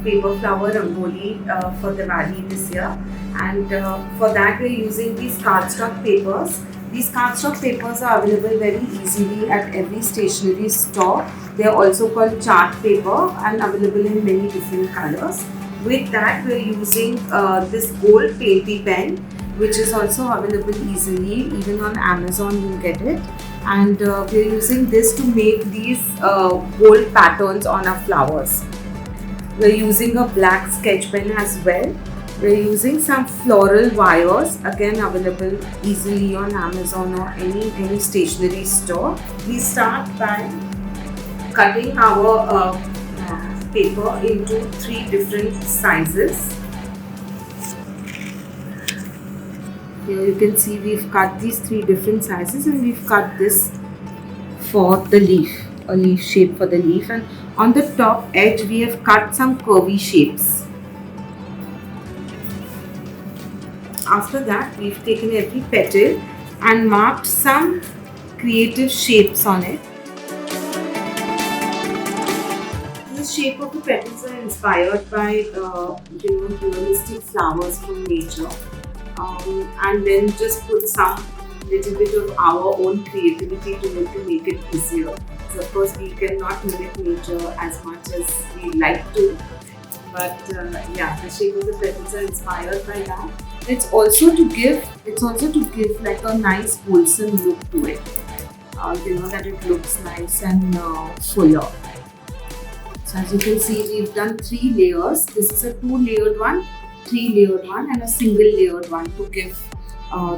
paper flower Rangoli for Diwali this year, and for that we're using these cardstock papers. These cardstock papers are available very easily at every stationery store. They are also called chart paper and available in many different colors. With that, we're using this gold painty pen, which is also available easily. Even on Amazon, you'll get it. And we're using this to make these gold patterns on our flowers. We're using a black sketch pen as well. We're using some floral wires, again available easily on Amazon or any stationery store. We start by cutting our paper into 3 different sizes. Here you can see we've cut these 3 different sizes, and we've cut this for the leaf, a leaf shape for the leaf, and on the top edge we have cut some curvy shapes. After that, we've taken every petal and marked some creative shapes on it. The shape of the petals are inspired by realistic flowers from nature, and then just put some little bit of our own creativity to it to make it easier. So of course we cannot mimic nature as much as we like to, but yeah, the shape of the petals are inspired by that. It's also to give like a nice wholesome look to it. That it looks nice and fuller. So as you can see, we've done 3 layers. This is a 2-layered one, 3-layered one, and a single layered one to give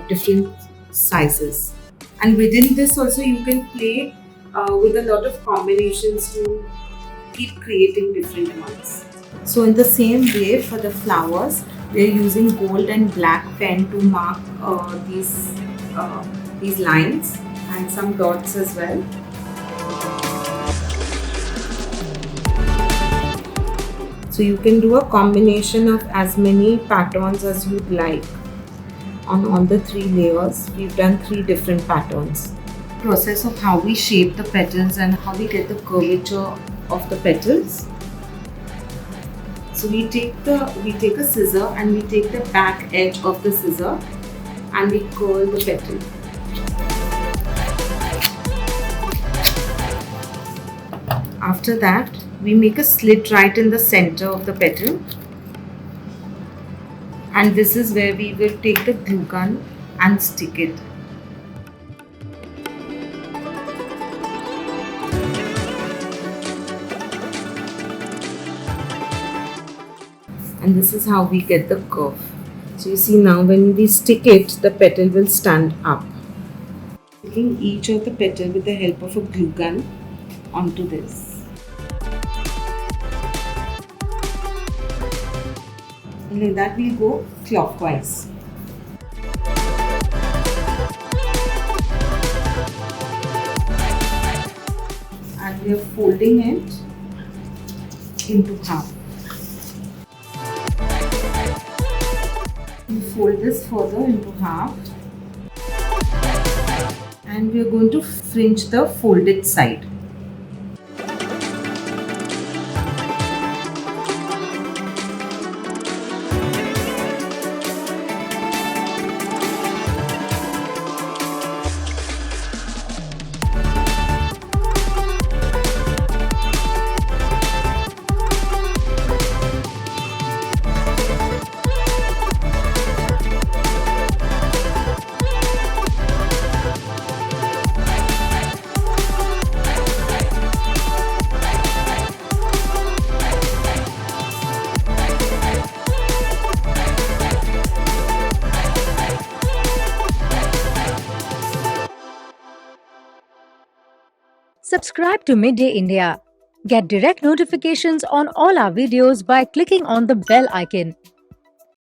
different sizes. And within this also you can play with a lot of combinations to keep creating different ones. So in the same way, for the flowers, we are using gold and black pen to mark these lines and some dots as well. So you can do a combination of as many patterns as you'd like. On the 3 layers, we've done 3 different patterns. Process of how we shape the petals and how we get the curvature of the petals. So we take a scissor and we take the back edge of the scissor and we curl the petal. After that, we make a slit right in the center of the petal, and this is where we will take the glue gun and stick it. And this is how we get the curve. So you see now when we stick it, the petal will stand up. Taking each of the petal with the help of a glue gun onto this. And like that we'll go clockwise. And we are folding it into half. We fold this further into half, and we are going to fringe the folded side. Subscribe to Midday India. Get direct notifications on all our videos by clicking on the bell icon.